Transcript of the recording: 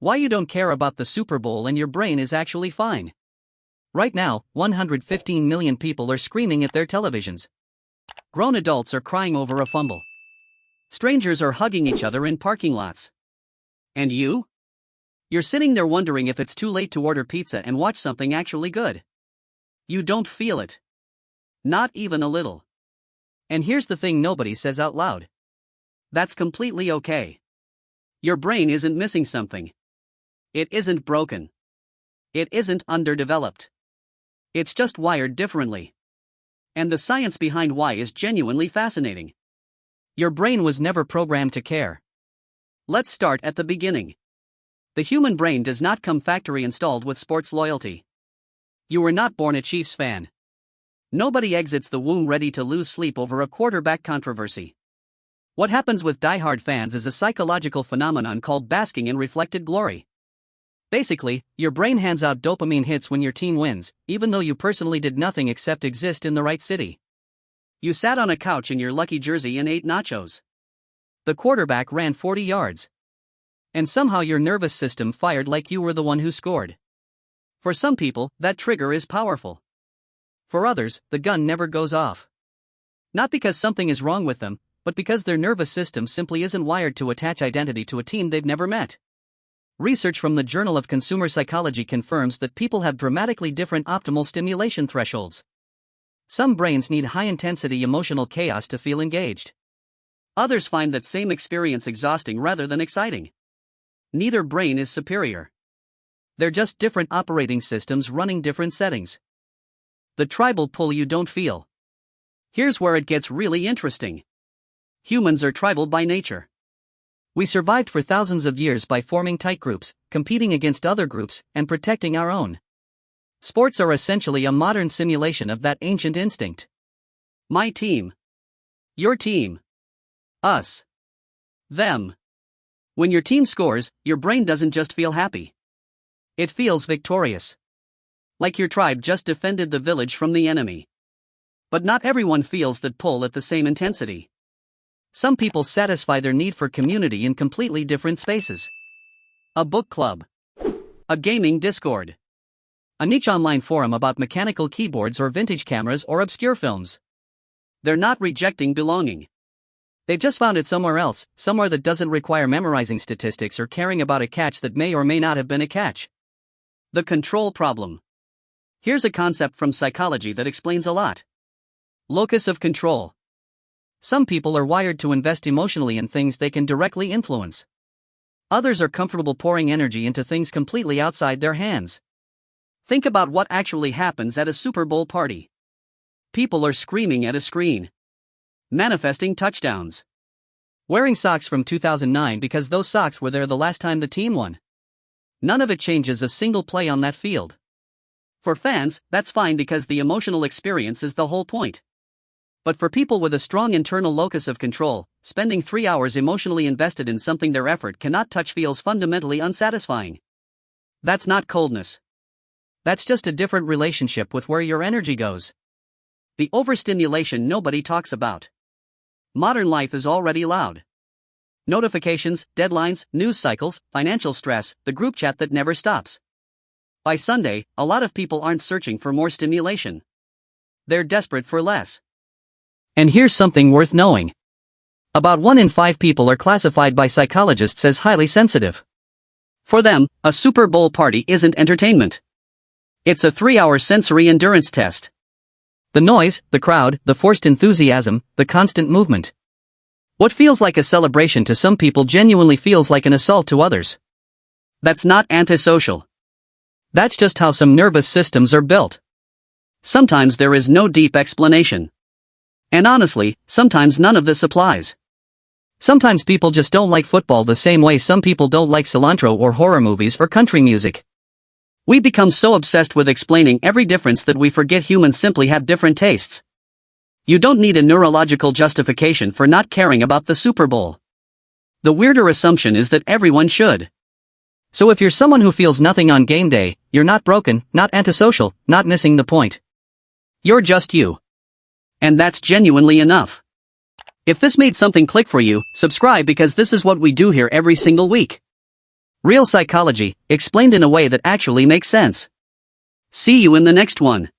Why you don't care about the Super Bowl and your brain is actually fine. Right now, 115 million people are screaming at their televisions. Grown adults are crying over a fumble. Strangers are hugging each other in parking lots. And you? You're sitting there wondering if it's too late to order pizza and watch something actually good. You don't feel it. Not even a little. And here's the thing nobody says out loud. That's completely okay. Your brain isn't missing something. It isn't broken. It isn't underdeveloped. It's just wired differently. And the science behind why is genuinely fascinating. Your brain was never programmed to care. Let's start at the beginning. The human brain does not come factory installed with sports loyalty. You were not born a Chiefs fan. Nobody exits the womb ready to lose sleep over a quarterback controversy. What happens with diehard fans is a psychological phenomenon called basking in reflected glory. Basically, your brain hands out dopamine hits when your team wins, even though you personally did nothing except exist in the right city. You sat on a couch in your lucky jersey and ate nachos. The quarterback ran 40 yards. And somehow your nervous system fired like you were the one who scored. For some people, that trigger is powerful. For others, the gun never goes off. Not because something is wrong with them, but because their nervous system simply isn't wired to attach identity to a team they've never met. Research from the Journal of Consumer Psychology confirms that people have dramatically different optimal stimulation thresholds. Some brains need high-intensity emotional chaos to feel engaged. Others find that same experience exhausting rather than exciting. Neither brain is superior. They're just different operating systems running different settings. The tribal pull you don't feel. Here's where it gets really interesting. Humans are tribal by nature. We survived for thousands of years by forming tight groups, competing against other groups, and protecting our own. Sports are essentially a modern simulation of that ancient instinct. My team. Your team. Us. Them. When your team scores, your brain doesn't just feel happy. It feels victorious. Like your tribe just defended the village from the enemy. But not everyone feels that pull at the same intensity. Some people satisfy their need for community in completely different spaces. A book club. A gaming Discord. A niche online forum about mechanical keyboards or vintage cameras or obscure films. They're not rejecting belonging. They've just found it somewhere else, somewhere that doesn't require memorizing statistics or caring about a catch that may or may not have been a catch. The control problem. Here's a concept from psychology that explains a lot. Locus of control. Some people are wired to invest emotionally in things they can directly influence. Others are comfortable pouring energy into things completely outside their hands. Think about what actually happens at a Super Bowl party. People are screaming at a screen. Manifesting touchdowns. Wearing socks from 2009 because those socks were there the last time the team won. None of it changes a single play on that field. For fans, that's fine because the emotional experience is the whole point. But for people with a strong internal locus of control, spending 3 hours emotionally invested in something their effort cannot touch feels fundamentally unsatisfying. That's not coldness. That's just a different relationship with where your energy goes. The overstimulation nobody talks about. Modern life is already loud. Notifications, deadlines, news cycles, financial stress, the group chat that never stops. By Sunday, a lot of people aren't searching for more stimulation. They're desperate for less. And here's something worth knowing. About 1 in 5 people are classified by psychologists as highly sensitive. For them, a Super Bowl party isn't entertainment. It's a 3-hour sensory endurance test. The noise, the crowd, the forced enthusiasm, the constant movement. What feels like a celebration to some people genuinely feels like an assault to others. That's not antisocial. That's just how some nervous systems are built. Sometimes there is no deep explanation. And honestly, sometimes none of this applies. Sometimes people just don't like football the same way some people don't like cilantro or horror movies or country music. We become so obsessed with explaining every difference that we forget humans simply have different tastes. You don't need a neurological justification for not caring about the Super Bowl. The weirder assumption is that everyone should. So if you're someone who feels nothing on game day, you're not broken, not antisocial, not missing the point. You're just you. And that's genuinely enough. If this made something click for you, subscribe because this is what we do here every single week. Real psychology, explained in a way that actually makes sense. See you in the next one.